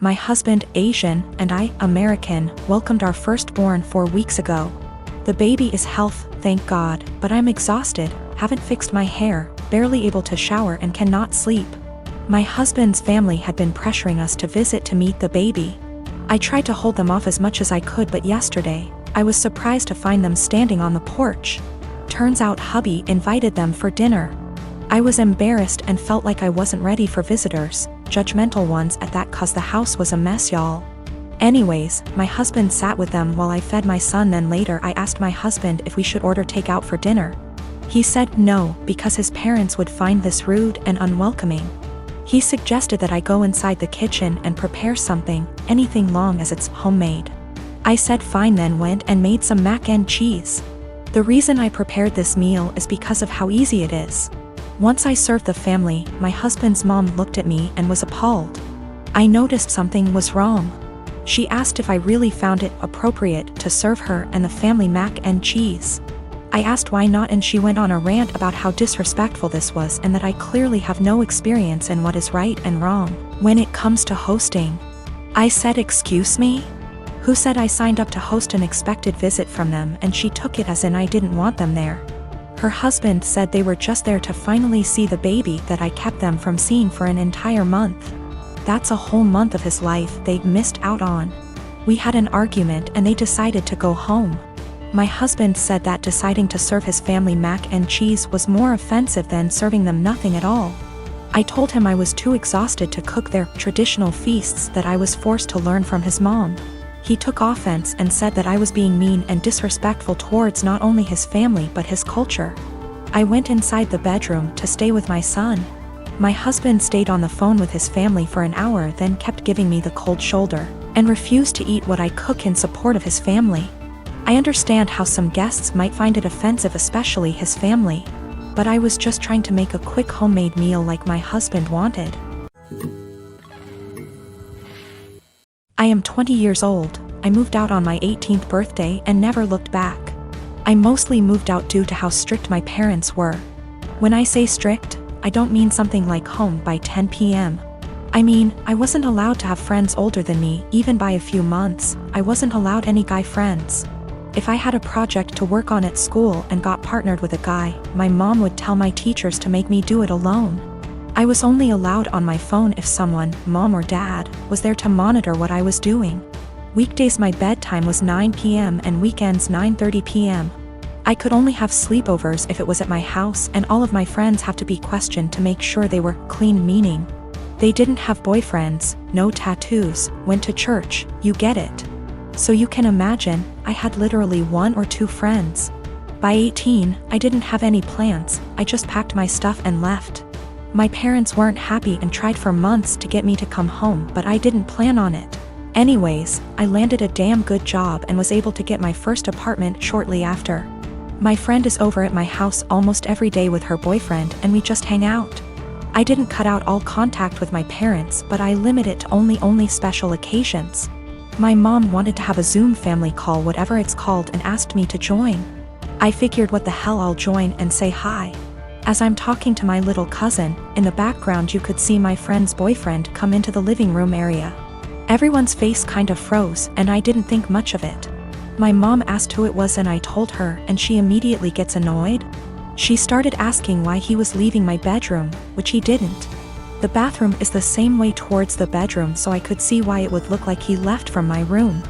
My husband, Asian, and I, American, welcomed our firstborn 4 weeks ago. The baby is healthy, thank God, but I'm exhausted, haven't fixed my hair, barely able to shower and cannot sleep. My husband's family had been pressuring us to visit to meet the baby. I tried to hold them off as much as I could, but yesterday, I was surprised to find them standing on the porch. Turns out hubby invited them for dinner. I was embarrassed and felt like I wasn't ready for visitors, judgmental ones at that, cause the house was a mess, y'all. Anyways, my husband sat with them while I fed my son, then later I asked my husband if we should order takeout for dinner. He said no, because his parents would find this rude and unwelcoming. He suggested that I go inside the kitchen and prepare something, anything long as it's homemade. I said fine, then went and made some mac and cheese. The reason I prepared this meal is because of how easy it is. Once I served the family, my husband's mom looked at me and was appalled. I noticed something was wrong. She asked if I really found it appropriate to serve her and the family mac and cheese. I asked why not, and she went on a rant about how disrespectful this was and that I clearly have no experience in what is right and wrong when it comes to hosting. I said, excuse me? Who said I signed up to host an expected visit from them? And she took it as in I didn't want them there. Her husband said they were just there to finally see the baby that I kept them from seeing for an entire month. That's a whole month of his life they missed out on. We had an argument and they decided to go home. My husband said that deciding to serve his family mac and cheese was more offensive than serving them nothing at all. I told him I was too exhausted to cook their traditional feasts that I was forced to learn from his mom. He took offense and said that I was being mean and disrespectful towards not only his family but his culture. I went inside the bedroom to stay with my son. My husband stayed on the phone with his family for an hour, then kept giving me the cold shoulder, and refused to eat what I cook in support of his family. I understand how some guests might find it offensive, especially his family, but I was just trying to make a quick homemade meal like my husband wanted. I am 20 years old. I moved out on my 18th birthday and never looked back. I mostly moved out due to how strict my parents were. When I say strict, I don't mean something like home by 10 p.m. I mean, I wasn't allowed to have friends older than me, even by a few months. I wasn't allowed any guy friends. If I had a project to work on at school and got partnered with a guy, my mom would tell my teachers to make me do it alone. I was only allowed on my phone if someone, mom or dad, was there to monitor what I was doing. Weekdays my bedtime was 9 p.m. and weekends 9:30 p.m. I could only have sleepovers if it was at my house, and all of my friends have to be questioned to make sure they were clean, meaning they didn't have boyfriends, no tattoos, went to church, you get it. So you can imagine, I had literally 1 or 2 friends. By 18, I didn't have any plans, I just packed my stuff and left. My parents weren't happy and tried for months to get me to come home, but I didn't plan on it. Anyways, I landed a damn good job and was able to get my first apartment shortly after. My friend is over at my house almost every day with her boyfriend and we just hang out. I didn't cut out all contact with my parents, but I limit it to only special occasions. My mom wanted to have a Zoom family call, whatever it's called, and asked me to join. I figured what the hell, I'll join and say hi. As I'm talking to my little cousin, in the background you could see my friend's boyfriend come into the living room area. Everyone's face kind of froze and I didn't think much of it. My mom asked who it was and I told her, and she immediately gets annoyed. She started asking why he was leaving my bedroom, which he didn't. The bathroom is the same way towards the bedroom, so I could see why it would look like he left from my room.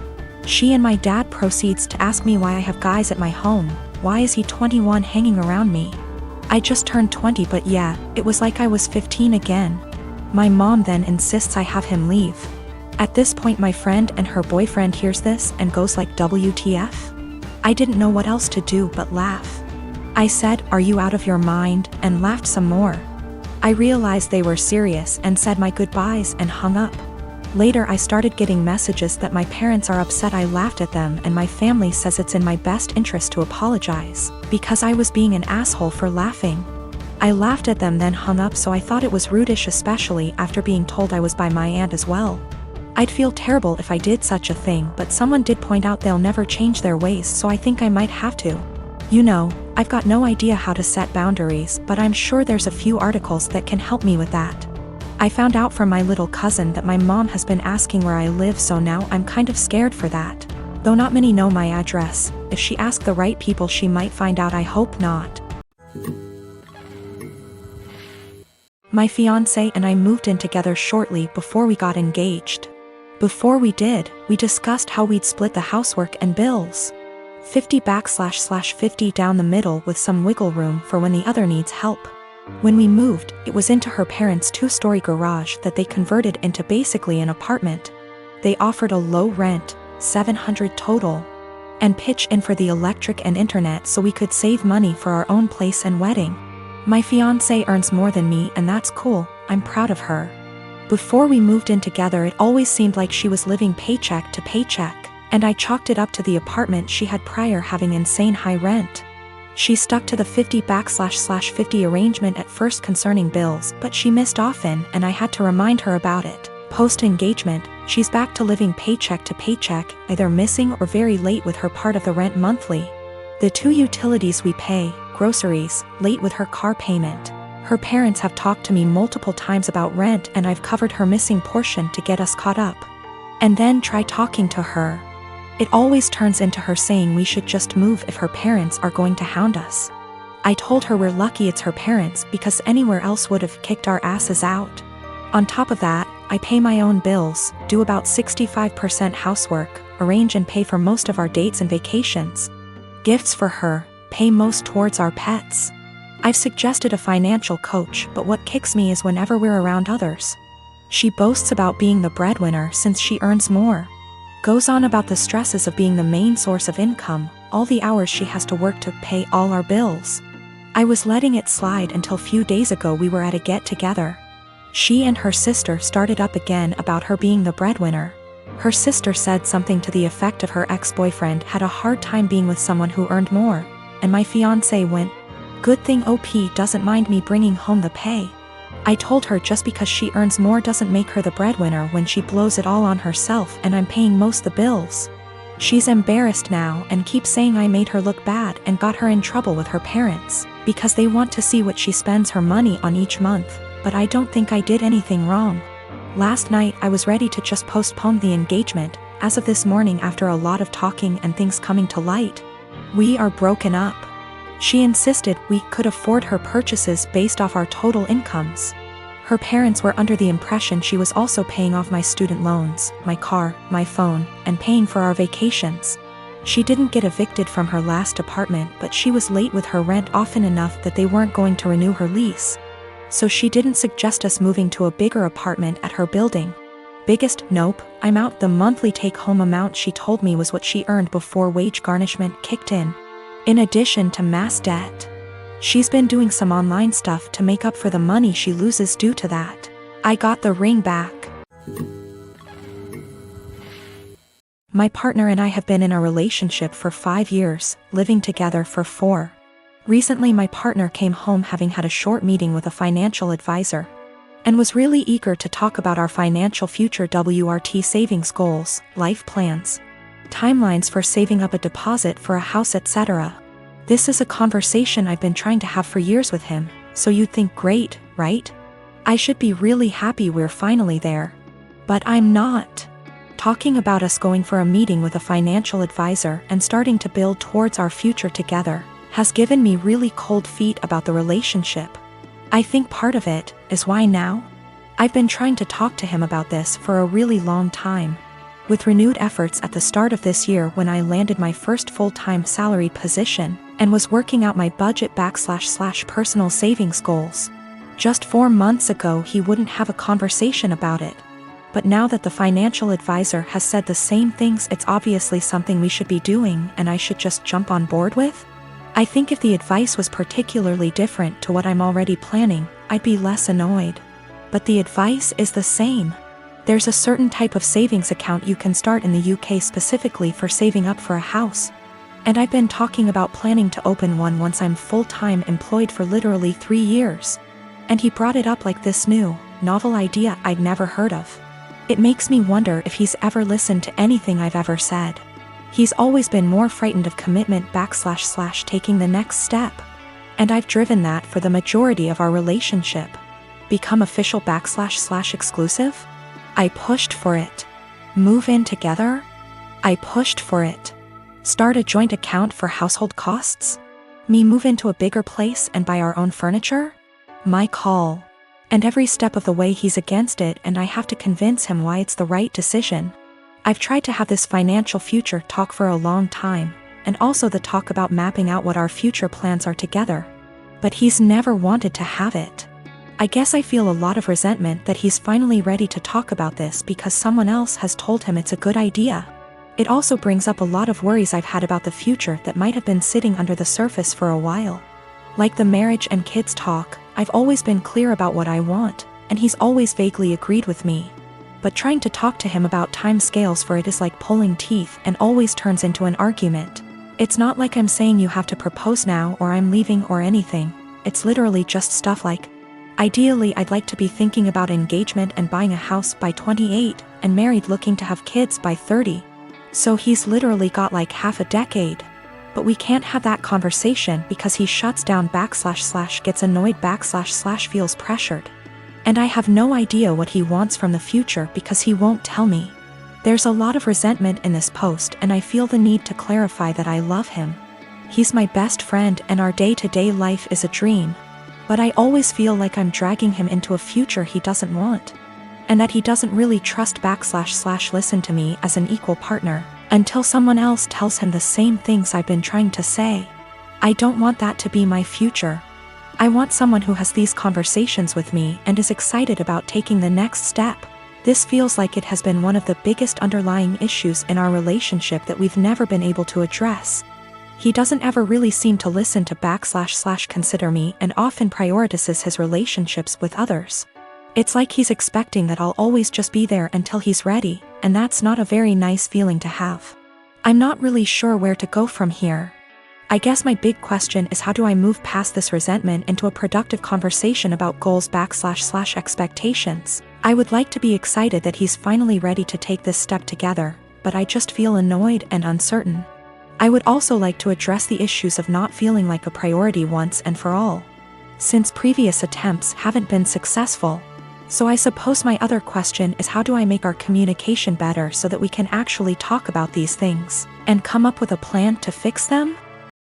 She and my dad proceeds to ask me why I have guys at my home, why is he 21 hanging around me? I just turned 20, but yeah, it was like I was 15 again. My mom then insists I have him leave. At this point my friend and her boyfriend hears this and goes like, WTF? I didn't know what else to do but laugh. I said, are you out of your mind, and laughed some more. I realized they were serious and said my goodbyes and hung up. Later I started getting messages that my parents are upset I laughed at them, and my family says it's in my best interest to apologize, because I was being an asshole for laughing. I laughed at them then hung up, so I thought it was rudish, especially after being told I was by my aunt as well. I'd feel terrible if I did such a thing, but someone did point out they'll never change their ways, so I think I might have to. You know, I've got no idea how to set boundaries, but I'm sure there's a few articles that can help me with that. I found out from my little cousin that my mom has been asking where I live, so now I'm kind of scared for that. Though not many know my address, if she asks the right people she might find out. I hope not. My fiancé and I moved in together shortly before we got engaged. Before we did, we discussed how we'd split the housework and bills. 50/50 down the middle with some wiggle room for when the other needs help. When we moved, it was into her parents' 2-story garage that they converted into basically an apartment. They offered a low rent, $700 total, and pitch in for the electric and internet so we could save money for our own place and wedding. My fiancé earns more than me, and that's cool. I'm proud of her. Before we moved in together, it always seemed like she was living paycheck to paycheck, and I chalked it up to the apartment she had prior having insane high rent. She stuck to the 50/50 arrangement at first concerning bills, but she missed often, and I had to remind her about it. Post-engagement, she's back to living paycheck to paycheck, either missing or very late with her part of the rent monthly. The 2 utilities we pay, groceries, late with her car payment. Her parents have talked to me multiple times about rent, and I've covered her missing portion to get us caught up. And then try talking to her. It always turns into her saying we should just move if her parents are going to hound us. I told her we're lucky it's her parents because anywhere else would have kicked our asses out. On top of that, I pay my own bills, do about 65% housework, arrange and pay for most of our dates and vacations. Gifts for her, pay most towards our pets. I've suggested a financial coach, but what kicks me is whenever we're around others. She boasts about being the breadwinner since she earns more. Goes on about the stresses of being the main source of income, all the hours she has to work to pay all our bills. I was letting it slide until few days ago we were at a get-together. She and her sister started up again about her being the breadwinner. Her sister said something to the effect of her ex-boyfriend had a hard time being with someone who earned more, and my fiancé went, "Good thing OP doesn't mind me bringing home the pay." I told her just because she earns more doesn't make her the breadwinner when she blows it all on herself and I'm paying most the bills. She's embarrassed now and keeps saying I made her look bad and got her in trouble with her parents because they want to see what she spends her money on each month, but I don't think I did anything wrong. Last night I was ready to just postpone the engagement. As of this morning, after a lot of talking and things coming to light, we are broken up. She insisted we could afford her purchases based off our total incomes. Her parents were under the impression she was also paying off my student loans, my car, my phone, and paying for our vacations. She didn't get evicted from her last apartment, but she was late with her rent often enough that they weren't going to renew her lease. So she didn't suggest us moving to a bigger apartment at her building. Biggest nope, I'm out. The monthly take-home amount she told me was what she earned before wage garnishment kicked in addition to mass debt. She's been doing some online stuff to make up for the money she loses due to that. I got the ring back. My partner and I have been in a relationship for 5 years, living together for 4. Recently my partner came home having had a short meeting with a financial advisor, and was really eager to talk about our financial future, WRT savings goals, life plans, timelines for saving up a deposit for a house, etc. This is a conversation I've been trying to have for years with him, so you'd think great, right? I should be really happy we're finally there. But I'm not. Talking about us going for a meeting with a financial advisor and starting to build towards our future together has given me really cold feet about the relationship. I think part of it is why now? I've been trying to talk to him about this for a really long time. With renewed efforts at the start of this year when I landed my first full-time salaried position and was working out my budget / personal savings goals. Just 4 months ago he wouldn't have a conversation about it. But now that the financial advisor has said the same things, it's obviously something we should be doing and I should just jump on board with. I think if the advice was particularly different to what I'm already planning, I'd be less annoyed. But the advice is the same. There's a certain type of savings account you can start in the UK specifically for saving up for a house. And I've been talking about planning to open one once I'm full-time employed for literally 3 years. And he brought it up like this new, novel idea I'd never heard of. It makes me wonder if he's ever listened to anything I've ever said. He's always been more frightened of commitment / taking the next step. And I've driven that for the majority of our relationship. Become official / exclusive? I pushed for it. Move in together? I pushed for it. Start a joint account for household costs? Me move into a bigger place and buy our own furniture? My call. And every step of the way he's against it, and I have to convince him why it's the right decision. I've tried to have this financial future talk for a long time, and also the talk about mapping out what our future plans are together. But he's never wanted to have it. I guess I feel a lot of resentment that he's finally ready to talk about this because someone else has told him it's a good idea. It also brings up a lot of worries I've had about the future that might have been sitting under the surface for a while. Like the marriage and kids talk, I've always been clear about what I want, and he's always vaguely agreed with me. But trying to talk to him about time scales for it is like pulling teeth and always turns into an argument. It's not like I'm saying you have to propose now or I'm leaving or anything. It's literally just stuff like, ideally I'd like to be thinking about engagement and buying a house by 28, and married looking to have kids by 30. So he's literally got like half a decade. But we can't have that conversation because he shuts down / gets annoyed / feels pressured. And I have no idea what he wants from the future because he won't tell me. There's a lot of resentment in this post, and I feel the need to clarify that I love him. He's my best friend and our day-to-day life is a dream. But I always feel like I'm dragging him into a future he doesn't want. And that he doesn't really trust / listen to me as an equal partner, until someone else tells him the same things I've been trying to say. I don't want that to be my future. I want someone who has these conversations with me and is excited about taking the next step. This feels like it has been one of the biggest underlying issues in our relationship that we've never been able to address. He doesn't ever really seem to listen to / consider me and often prioritizes his relationships with others. It's like he's expecting that I'll always just be there until he's ready, and that's not a very nice feeling to have. I'm not really sure where to go from here. I guess my big question is, how do I move past this resentment into a productive conversation about goals / expectations? I would like to be excited that he's finally ready to take this step together, but I just feel annoyed and uncertain. I would also like to address the issues of not feeling like a priority once and for all, since previous attempts haven't been successful. So I suppose my other question is, how do I make our communication better so that we can actually talk about these things and come up with a plan to fix them?